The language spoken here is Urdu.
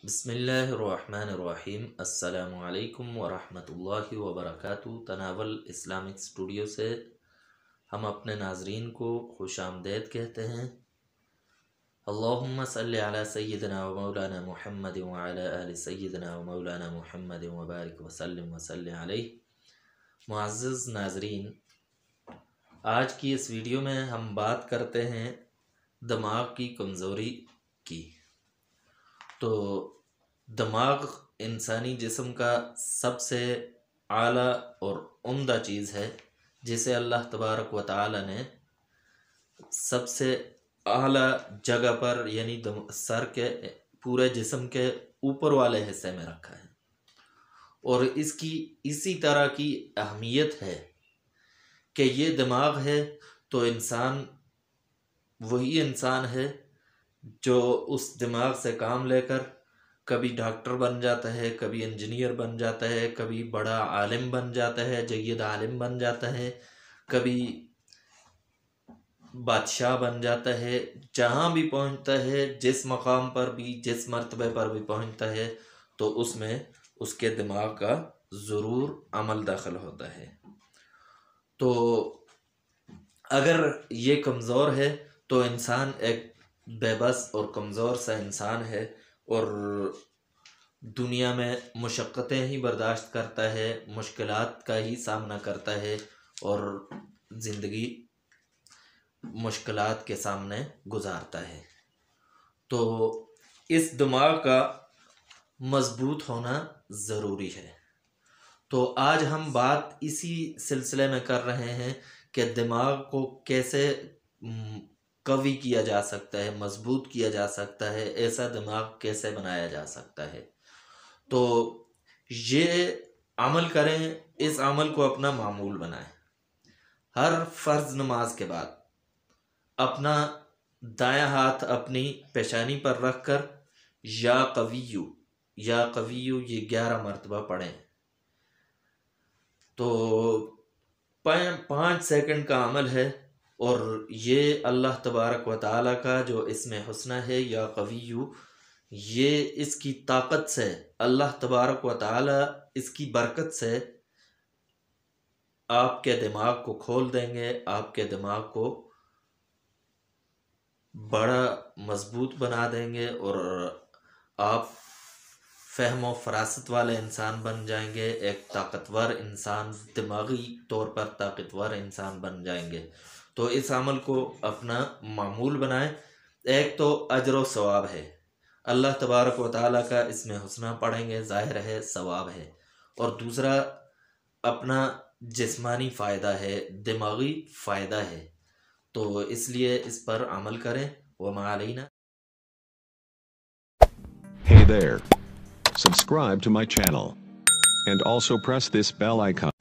بسم اللہ الرحمن الرحیم۔ السلام علیکم ورحمۃ اللہ وبرکاتہ۔ تناول اسلامک اسٹوڈیو سے ہم اپنے ناظرین کو خوش آمدید کہتے ہیں۔ اللہم صلی علی سیدنا و مولانا محمد وعلی آل سیدنا و مولانا محمد وبارک وسلم علیہ۔ معزز ناظرین، آج کی اس ویڈیو میں ہم بات کرتے ہیں دماغ کی کمزوری کی۔ تو دماغ انسانی جسم کا سب سے اعلیٰ اور عمدہ چیز ہے، جسے اللہ تبارک و تعالی نے سب سے اعلیٰ جگہ پر یعنی سر کے پورے جسم کے اوپر والے حصے میں رکھا ہے، اور اس کی اسی طرح کی اہمیت ہے کہ یہ دماغ ہے تو انسان وہی انسان ہے جو اس دماغ سے کام لے کر کبھی ڈاکٹر بن جاتا ہے، کبھی انجینئر بن جاتا ہے، کبھی بڑا عالم بن جاتا ہے، جید عالم بن جاتا ہے، کبھی بادشاہ بن جاتا ہے۔ جہاں بھی پہنچتا ہے، جس مقام پر بھی، جس مرتبے پر بھی پہنچتا ہے، تو اس میں اس کے دماغ کا ضرور عمل داخل ہوتا ہے۔ تو اگر یہ کمزور ہے تو انسان ایک بے بس اور کمزور سا انسان ہے، اور دنیا میں مشقتیں ہی برداشت کرتا ہے، مشکلات کا ہی سامنا کرتا ہے، اور زندگی مشکلات کے سامنے گزارتا ہے۔ تو اس دماغ کا مضبوط ہونا ضروری ہے۔ تو آج ہم بات اسی سلسلے میں کر رہے ہیں کہ دماغ کو کیسے قوی کیا جا سکتا ہے، مضبوط کیا جا سکتا ہے، ایسا دماغ کیسے بنایا جا سکتا ہے۔ تو یہ عمل کریں، اس عمل کو اپنا معمول بنائیں۔ ہر فرض نماز کے بعد اپنا دایاں ہاتھ اپنی پیشانی پر رکھ کر یا قویو یہ 11 مرتبہ پڑھیں۔ تو 5 سیکنڈ کا عمل ہے، اور یہ اللہ تبارک و تعالیٰ کا جو اسم حسنہ ہے یا قویو، یہ اس کی طاقت سے اللہ تبارک و تعالیٰ اس کی برکت سے آپ کے دماغ کو کھول دیں گے، آپ کے دماغ کو بڑا مضبوط بنا دیں گے، اور آپ فہم و فراست والے انسان بن جائیں گے، ایک طاقتور انسان، دماغی طور پر طاقتور انسان بن جائیں گے۔ تو اس عمل کو اپنا معمول بنائیں۔ ایک تو اجر و ثواب ہے، اللہ تبارک و تعالیٰ کا اسم حسنہ پڑھیں گے، ظاہر ہے ثواب ہے، اور دوسرا اپنا جسمانی فائدہ ہے، دماغی فائدہ ہے۔ تو اس لیے اس پر عمل کریں۔ وما علینا۔ Hey there. Subscribe to my channel. And also press this bell icon.